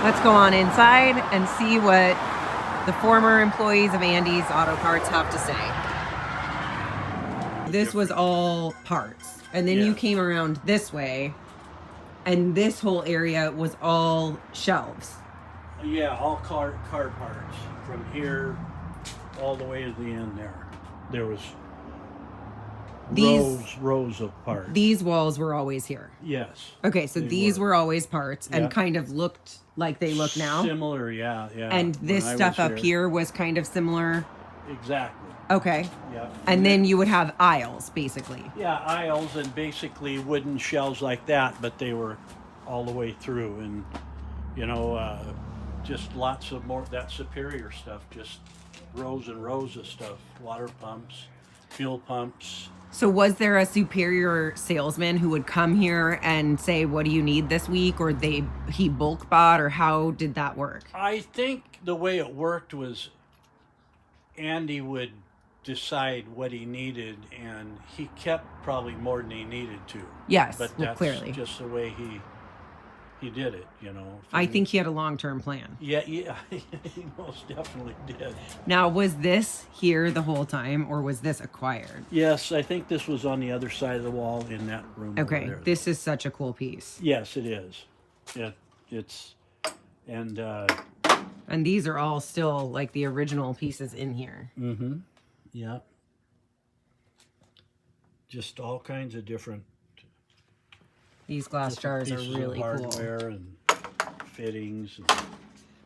Let's go on inside and see what the former employees of Andy's Auto Parts have to say. This was all parts. And then you came around this way, and this whole area was all shelves. Yeah, all car parts from here all the way to the end there. There was rows of parts. These walls were always here. Yes. Okay, so these were always parts and kind of looked like they look now. Similar, yeah. And this stuff up here was kind of similar. Exactly. Okay. Yeah. And then you would have aisles, basically. Yeah, aisles and basically wooden shelves like that, but they were all the way through, and just lots of more that superior stuff, just rows and rows of stuff, water pumps, fuel pumps. So was there a superior salesman who would come here and say, what do you need this week? Or he bulk bought, or how did that work? I think the way it worked was Andy would decide what he needed, and he kept probably more than he needed to. Yes, but that's clearly just the way he did it, I think he had a long-term plan. Yeah, he most definitely did. Now, was this here the whole time, or was this acquired? Yes, I think this was on the other side of the wall in that room. Okay, over there. this is such a cool piece. Yes, it is. It's and these are all still like the original pieces in here. Mm-hmm. Yeah. Just all kinds of different. These glass jars are really hardware cool. And fittings.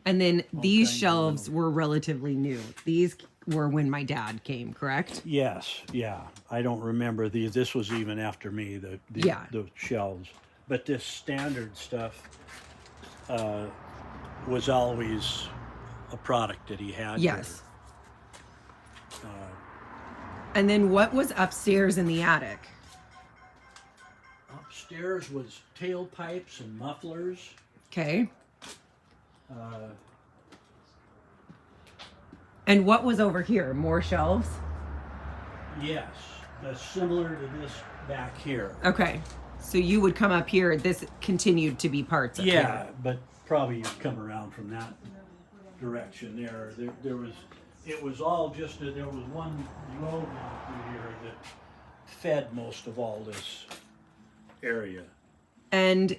And then these shelves were relatively new. These were when my dad came, correct? Yes, yeah. I don't remember these. This was even after me, the shelves. But this standard stuff was always a product that he had. Yes. And then what was upstairs in the attic? Upstairs was tailpipes and mufflers. Okay. And what was over here? More shelves? Yes, that's similar to this back here. Okay. So you would come up here. This continued to be parts of here. But probably you'd come around from that direction there. It was all just, there was one road down through here that fed most of all this area. And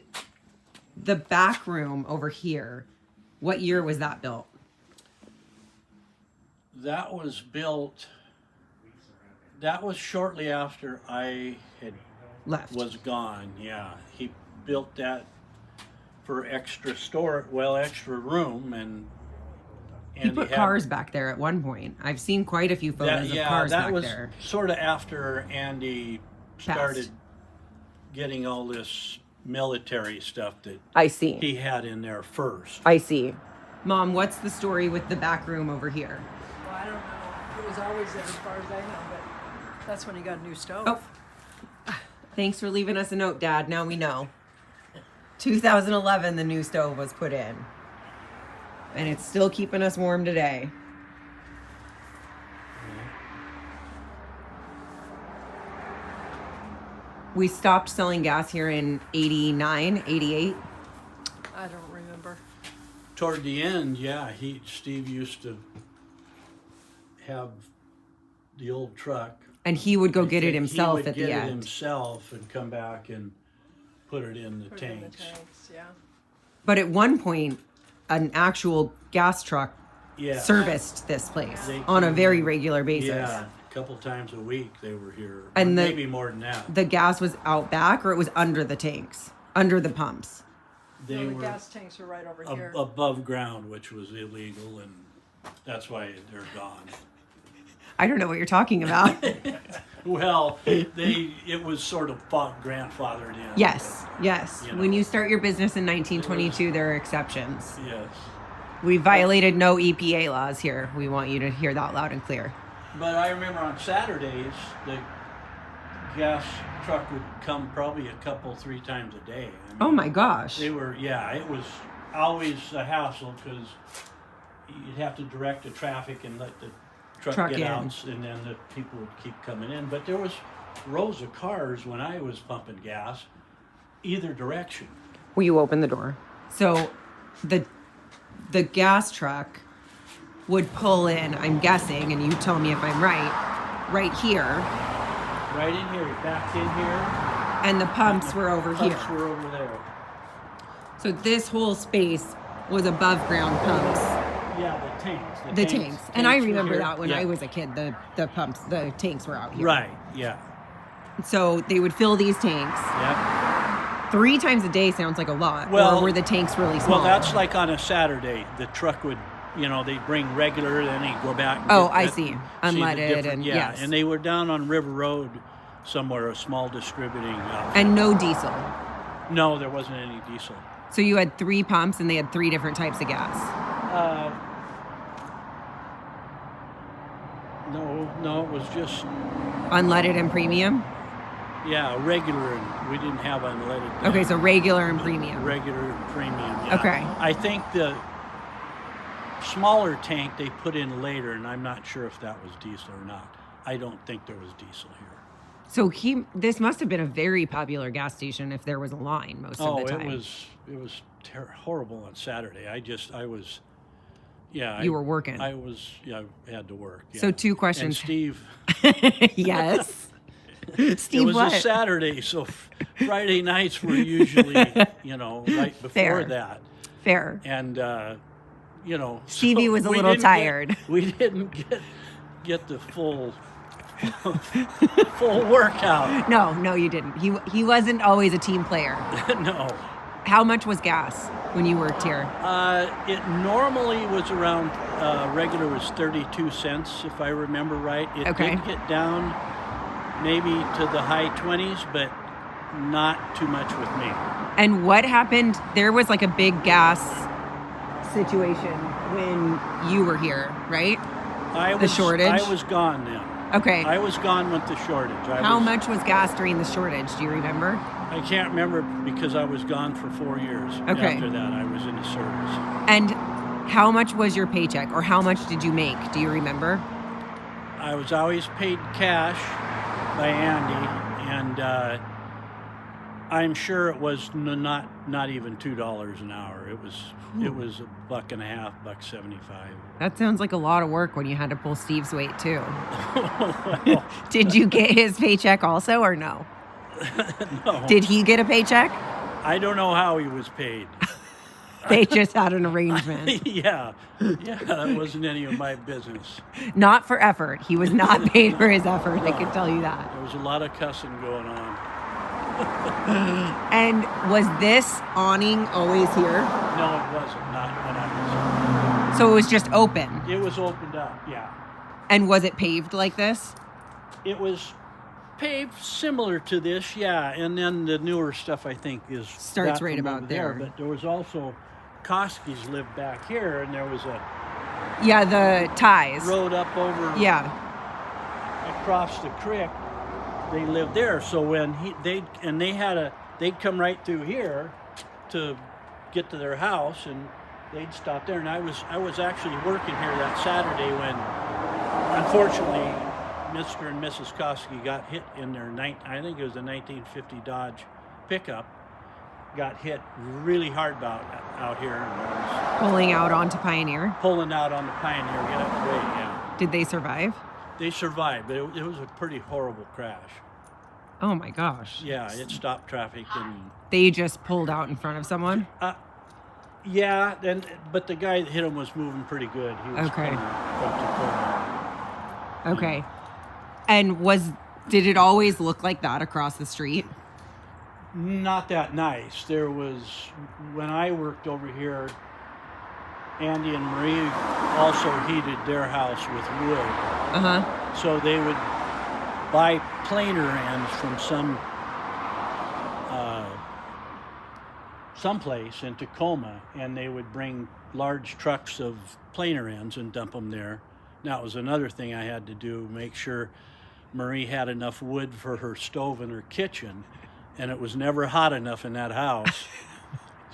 the back room over here, what year was that built? That was built, that was shortly after I had was gone. Yeah, he built that for extra room, and he put cars back there at one point. I've seen quite a few photos of cars back there. That was sort of after Andy started getting all this military stuff that he had in there first. I see. Mom, what's the story with the back room over here? Well, I don't know. It was always there as far as I know, but that's when he got a new stove. Oh. Thanks for leaving us a note, Dad. Now we know. 2011, the new stove was put in. And it's still keeping us warm today. We stopped selling gas here in 89, 88. I don't remember. Toward the end, Steve used to have the old truck. And he would go get it himself at the end. He would get it himself and come back and put it in the tanks. But at one point, an actual gas truck serviced this place on a very regular basis. Yeah, a couple times a week they were here. And maybe more than that. The gas was out back, or it was under the tanks, under the pumps? The gas tanks were right over here. Above ground, which was illegal, and that's why they're gone. I don't know what you're talking about. Well, it was sort of grandfathered in. Yes. When you start your business in 1922, there are exceptions. Yes. We violated no EPA laws here. We want you to hear that loud and clear. But I remember on Saturdays, the gas truck would come probably three times a day. Oh my gosh. It was always a hassle because you'd have to direct the traffic and let the truck get out, and then the people would keep coming in. But there was rows of cars when I was pumping gas, either direction. Will you open the door? So the the gas truck would pull in, I'm guessing, and you tell me if I'm right here. Right in here, back in here. And the pumps were over here. Pumps were over there. So this whole space was above ground pumps. Yeah, the tanks. The tanks. And I remember here. that when I was a kid, the pumps, the tanks were out here. Right, yeah. So they would fill these tanks. Yep. 3 times a day sounds like a lot. Well, or were the tanks really small? Well, that's like on a Saturday. The truck would, they'd bring regular, then they'd go back. And I see. Unleaded and yes. And they were down on River Road somewhere, a small distributing outfit. And no diesel. No, there wasn't any diesel. So you had 3 pumps and they had 3 different types of gas. No, it was just unleaded and premium. Yeah, regular, and we didn't have unleaded. Okay, so regular and premium. Regular and premium. Yeah. Okay. I think the smaller tank they put in later, and I'm not sure if that was diesel or not. I don't think there was diesel here. So this must have been a very popular gas station if there was a line most of the time. It was horrible on Saturday. You were working. I had to work. Yeah. So 2 questions. And Steve. Yes. Steve, it was what? a Saturday, so Friday nights were usually, right before that. Fair. And, Stevie was a little tired. We didn't get the full workout. No, you didn't. He wasn't always a team player. No. How much was gas when you worked here? It normally was around, regular was 32 cents, if I remember right. It did get down maybe to the high 20s, but not too much with me. And what happened? There was like a big gas situation when you were here, right? The shortage? I was gone then. Okay. I was gone with the shortage. How much was gas during the shortage? Do you remember? I can't remember because I was gone for 4 years. Okay. After that, I was in the service. And how much was your paycheck, or how much did you make? Do you remember? I was always paid cash by Andy, and I'm sure it was not even $2 an hour. It was $1.50, $1.75. That sounds like a lot of work when you had to pull Steve's weight too. Well, did you get his paycheck also, or no? No. Did he get a paycheck? I don't know how he was paid. They just had an arrangement. Yeah, that wasn't any of my business. Not for effort. He was not paid for his effort, I can tell you that. There was a lot of cussing going on. And was this awning always here? No, it wasn't. Not when I was. So it was just open? It was opened up, yeah. And was it paved like this? It was paved similar to this, yeah. And then the newer stuff, I think, starts right about there. But there was also Koski's lived back here, and there was a the ties road up over across the creek. They lived there, so when they'd come right through here to get to their house, and they'd stop there. And I was actually working here that Saturday when, unfortunately, Mr. and Mrs. Koski got hit in their I think it was a 1950 Dodge pickup. Got hit really hard out here. And pulling out onto Pioneer? Pulling out on the Pioneer, yeah. Did they survive? They survived, but it was a pretty horrible crash. Oh my gosh. Yeah, it stopped traffic. And they just pulled out in front of someone? Yeah, but the guy that hit him was moving pretty good. He was coming from Tacoma. Okay. And did it always look like that across the street? Not that nice. There was, when I worked over here, Andy and Marie also heated their house with wood. So they would buy planer ends from someplace in Tacoma, and they would bring large trucks of planer ends and dump them there. Now, it was another thing I had to do, make sure Marie had enough wood for her stove in her kitchen, and it was never hot enough in that house.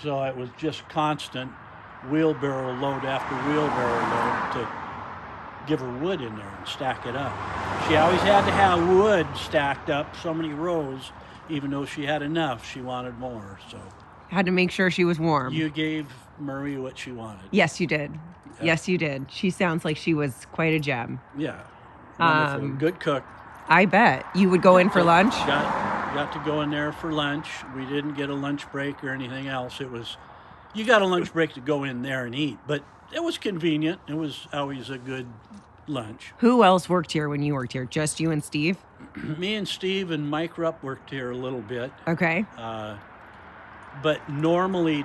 So it was just constant wheelbarrow load after wheelbarrow load to give her wood in there and stack it up. She always had to have wood stacked up so many rows, even though she had enough, she wanted more. So Had to make sure she was warm. You gave Marie what she wanted. Yes, you did. Yeah. Yes, you did. She sounds like she was quite a gem. Yeah. Wonderful. Good cook. I bet. You would go in for lunch? Got to go in there for lunch. We didn't get a lunch break or anything else. You got a lunch break to go in there and eat, but it was convenient. It was always a good lunch. Who else worked here when you worked here? Just you and Steve? Me and Steve and Mike Rupp worked here a little bit. Okay. But normally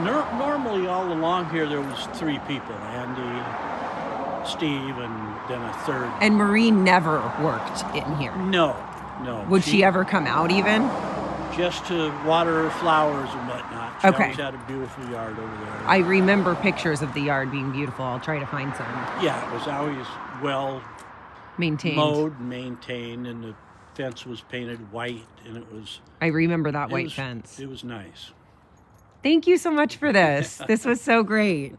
normally all along here there was 3 people, Andy, Steve, and then a third. And Marie never worked in here? No. Would she ever come out even? Just to water flowers and whatnot. She always had a beautiful yard over there. I remember pictures of the yard being beautiful. I'll try to find some. Yeah, it was always well maintained, mowed, maintained, and the fence was painted white, and it was. I remember that white fence. It was nice. Thank you so much for this. This was so great.